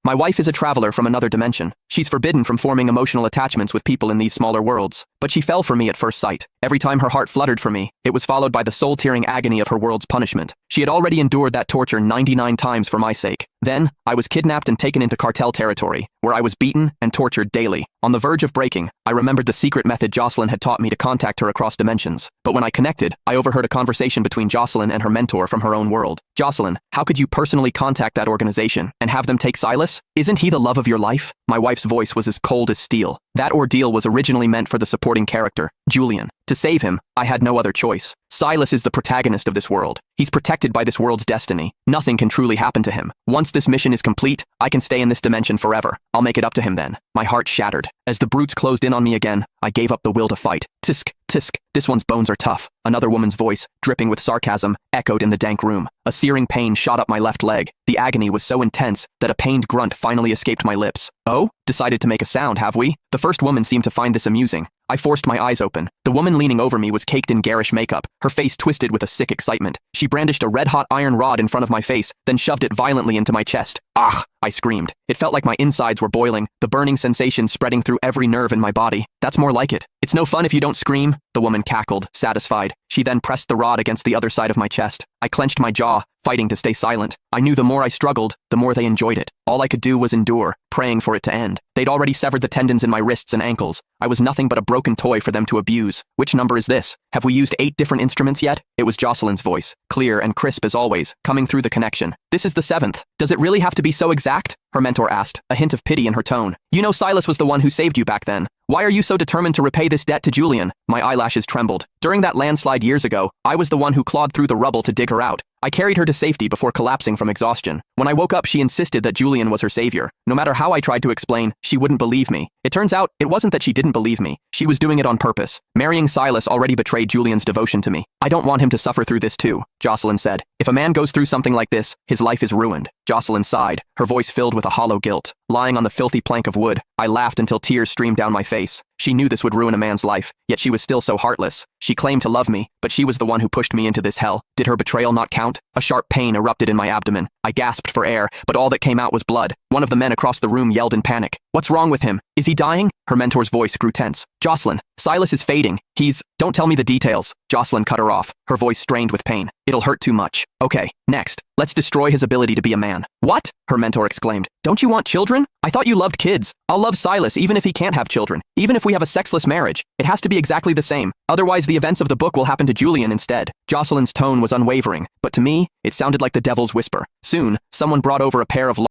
My wife is a traveler from another dimension. She's forbidden from forming emotional attachments with people in these smaller worlds. But she fell for me at first sight. Every time her heart fluttered for me, it was followed by the soul-tearing agony of her world's punishment. She had already endured that torture 99 times for my sake. Then, I was kidnapped and taken into cartel territory, where I was beaten and tortured daily. On the verge of breaking, I remembered the secret method Jocelyn had taught me to contact her across dimensions. But when I connected, I overheard a conversation between Jocelyn and her mentor from her own world. Jocelyn, how could you personally contact that organization and have them take Silas? Isn't he the love of your life? My wife's voice was as cold as steel. That ordeal was originally meant for the supporting character, Julian. To save him, I had no other choice. Silas is the protagonist of this world. He's protected by this world's destiny. Nothing can truly happen to him. Once this mission is complete, I can stay in this dimension forever. I'll make it up to him then. My heart shattered. As the brutes closed in on me again, I gave up the will to fight. Tisk, tisk, this one's bones are tough. Another woman's voice, dripping with sarcasm, echoed in the dank room. A searing pain shot up my left leg. The agony was so intense that a pained grunt finally escaped my lips. Oh? Decided to make a sound, have we? The first woman seemed to find this amusing. I forced my eyes open. The woman leaning over me was caked in garish makeup, her face twisted with a sick excitement. She brandished a red-hot iron rod in front of my face, then shoved it violently into my chest. Ah! I screamed. It felt like my insides were boiling, the burning sensation spreading through every nerve in my body. That's more like it. It's no fun if you don't scream, the woman cackled, satisfied. She then pressed the rod against the other side of my chest. I clenched my jaw, fighting to stay silent. I knew the more I struggled, the more they enjoyed it. All I could do was endure, praying for it to end. They'd already severed the tendons in my wrists and ankles. I was nothing but a broken toy for them to abuse. Which number is this? Have we used 8 different instruments yet? It was Jocelyn's voice, clear and crisp as always, coming through the connection. This is the 7th. Does it really have to be so exact? Her mentor asked, a hint of pity in her tone. You know Silas was the one who saved you back then. Why are you so determined to repay this debt to Julian? My eyelashes trembled. During that landslide years ago, I was the one who clawed through the rubble to dig her out. I carried her to safety before collapsing from exhaustion. When I woke up, she insisted that Julian was her savior. No matter how I tried to explain, she wouldn't believe me. It turns out, it wasn't that she didn't believe me. She was doing it on purpose. Marrying Silas already betrayed Julian's devotion to me. I don't want him to suffer through this too, Jocelyn said. If a man goes through something like this, his life is ruined. Jocelyn sighed, her voice filled with a hollow guilt. Lying on the filthy plank of wood, I laughed until tears streamed down my face. She knew this would ruin a man's life, yet she was still so heartless. She claimed to love me, but she was the one who pushed me into this hell. Did her betrayal not count? A sharp pain erupted in my abdomen. I gasped for air, but all that came out was blood. One of the men across the room yelled in panic. What's wrong with him? Is he dying? Her mentor's voice grew tense. Jocelyn, Silas is fading. Don't tell me the details. Jocelyn cut her off, her voice strained with pain. It'll hurt too much. Okay, next. Let's destroy his ability to be a man. What? Her mentor exclaimed. Don't you want children? I thought you loved kids. I'll love Silas even if he can't have children. Even if we have a sexless marriage, it has to be exactly the same. Otherwise, the events of the book will happen to Julian instead. Jocelyn's tone was unwavering, but to me, it sounded like the devil's whisper. Soon, someone brought over a pair of